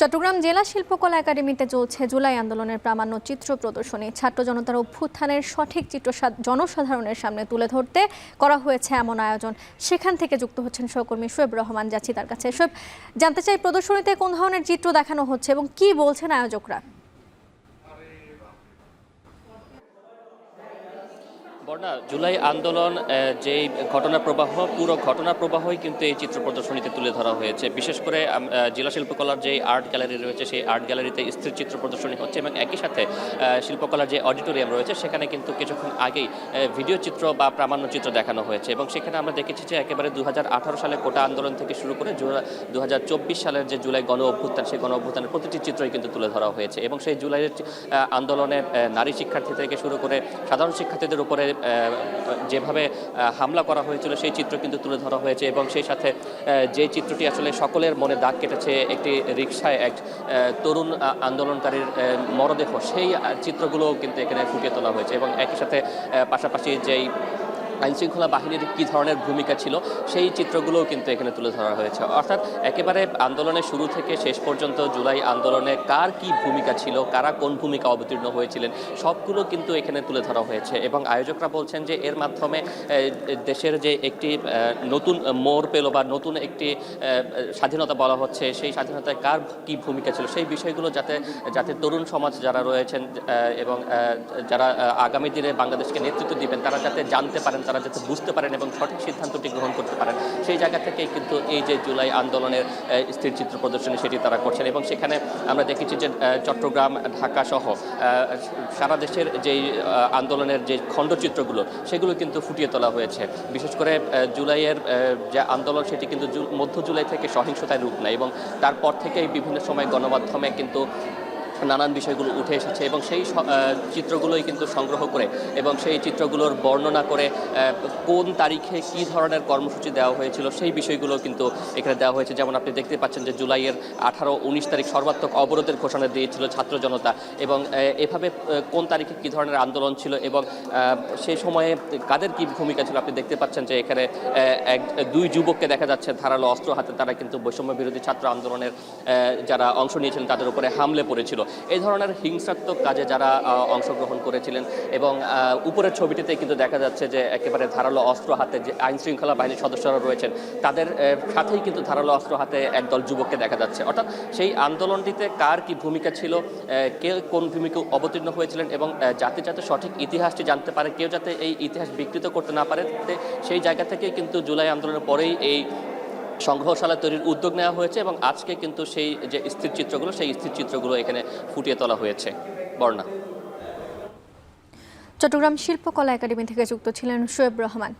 চট্টগ্রাম জেলা শিল্পকলা একাডেমিতে চলছে জুলাই আন্দোলনের প্রামাণ্য চিত্র প্রদর্শনী। ছাত্র জনতার অভ্যুত্থানের সঠিক চিত্র জনসাধারণের সামনে তুলে ধরতে করা হয়েছে এমন আয়োজন। সেখান থেকে যুক্ত হচ্ছেন সহকর্মী শোয়েব রহমান। যাচ্ছি তার কাছে। শোয়েব, জানতে চাই প্রদর্শনীতে কোন ধরনের চিত্র দেখানো হচ্ছে এবং কি বলছেন আয়োজকরা? বর্ণা, জুলাই আন্দোলন যেই ঘটনা প্রবাহ, পুরো ঘটনা প্রবাহই কিন্তু এই চিত্র প্রদর্শনীতে তুলে ধরা হয়েছে। বিশেষ করে জেলা শিল্পকলার যে আর্ট গ্যালারি রয়েছে, সেই আর্ট গ্যালারিতে স্থির চিত্র প্রদর্শনী হচ্ছে এবং একই সাথে শিল্পকলার যে অডিটোরিয়াম রয়েছে সেখানে কিন্তু কিছুক্ষণ আগেই ভিডিও চিত্র বা প্রামাণ্য চিত্র দেখানো হয়েছে। এবং সেখানে আমরা দেখেছি যে একেবারে 2018 সালে কোটা আন্দোলন থেকে শুরু করে 2024 সালের যে জুলাই গণ অভ্যুত্থান, সেই গণ অভ্যুত্থানের প্রতিটি চিত্রই কিন্তু তুলে ধরা হয়েছে। এবং সেই জুলাইয়ের আন্দোলনে নারী শিক্ষার্থী থেকে শুরু করে সাধারণ শিক্ষার্থীদের উপরে যেভাবে হামলা করা হয়েছিল সেই চিত্র কিন্তু তুলে ধরা হয়েছে। এবং সেই সাথে যে চিত্রটি আসলে সকলের মনে দাগ কেটেছে, একটি রিকশায় এক তরুণ আন্দোলনকারীর মরদেহ, সেই চিত্রগুলোও কিন্তু এখানে ফুটিয়ে তোলা হয়েছে। এবং একই সাথে পাশাপাশি যেই আইনশৃঙ্খলা বাহিনীর কী ধরনের ভূমিকা ছিল সেই চিত্রগুলোও কিন্তু এখানে তুলে ধরা হয়েছে। অর্থাৎ একেবারে আন্দোলনের শুরু থেকে শেষ পর্যন্ত জুলাই আন্দোলনে কার কী ভূমিকা ছিল, কারা কোন ভূমিকা অবতীর্ণ হয়েছিলেন, সবগুলো কিন্তু এখানে তুলে ধরা হয়েছে। এবং আয়োজকরা বলছেন যে এর মাধ্যমে দেশের যে একটি নতুন মোড় পেল বা নতুন একটি স্বাধীনতা বলা হচ্ছে, সেই স্বাধীনতায় কার কী ভূমিকা ছিল সেই বিষয়গুলো যাতে তরুণ সমাজ যারা রয়েছেন এবং যারা আগামী দিনে বাংলাদেশকে নেতৃত্ব দিবেন তারা যাতে জানতে পারেন, তারা যাতে বুঝতে পারেন এবং সঠিক সিদ্ধান্তটি গ্রহণ করতে পারেন, সেই জায়গা থেকেই কিন্তু এই যে জুলাই আন্দোলনের স্থির চিত্র প্রদর্শনী সেটি তারা করছেন। এবং সেখানে আমরা দেখেছি যে চট্টগ্রাম, ঢাকা সহ সারা দেশের যেই আন্দোলনের যে খণ্ডচিত্রগুলো সেগুলো কিন্তু ফুটিয়ে তোলা হয়েছে। বিশেষ করে জুলাইয়ের যে আন্দোলন সেটি কিন্তু মধ্য জুলাই থেকে সহিংসতায় রূপ নেয় এবং তারপর থেকেই বিভিন্ন সময় গণমাধ্যমে কিন্তু নানান বিষয়গুলো উঠে এসেছে এবং সেই চিত্রগুলোই কিন্তু সংগ্রহ করে এবং সেই চিত্রগুলোর বর্ণনা করে কোন তারিখে কী ধরনের কর্মসূচি দেওয়া হয়েছিল সেই বিষয়গুলো কিন্তু এখানে দেওয়া হয়েছে। যেমন আপনি দেখতে পাচ্ছেন যে জুলাইয়ের 18-19 তারিখ সর্বাত্মক অবরোধের ঘোষণা দিয়েছিল ছাত্র জনতা এবং এভাবে কোন তারিখে কী ধরনের আন্দোলন ছিল এবং সেই সময়ে কাদের কী ভূমিকা ছিল। আপনি দেখতে পাচ্ছেন যে এখানে দুই যুবককে দেখা যাচ্ছে ধারালো অস্ত্র হাতে, তারা কিন্তু বৈষম্য বিরোধী ছাত্র আন্দোলনের যারা অংশ নিয়েছিলেন তাদের উপরে হামলে পড়েছিল। এই ধরনের হিংসাত্মক কাজে যারা অংশগ্রহণ করেছিলেন এবং উপরের ছবিটিতে কিন্তু দেখা যাচ্ছে যে একেবারে ধারালো অস্ত্র হাতে যে আইনশৃঙ্খলা বাহিনীর সদস্যরা রয়েছেন তাদের সাথেই কিন্তু ধারালো অস্ত্র হাতে একদল যুবককে দেখা যাচ্ছে। অর্থাৎ সেই আন্দোলনটিতে কার কি ভূমিকা ছিল, কে কোন ভূমিকা অবতীর্ণ হয়েছিলেন এবং যাতে সঠিক ইতিহাসটি জানতে পারে, কেউ যাতে এই ইতিহাস বিকৃত করতে না পারে, সেই জায়গা থেকেই কিন্তু জুলাই আন্দোলনের পরেই এই সংগ্রহশালা তৈরির উদ্যোগ নেওয়া হয়েছে এবং আজকে কিন্তু সেই যে স্থির চিত্রগুলো সেই স্থির চিত্রগুলো এখানে ফুটিয়ে তোলা হয়েছে। বর্ণা। চট্টগ্রাম শিল্পকলা একাডেমি থেকে যুক্ত ছিলেন শোয়েব রহমান।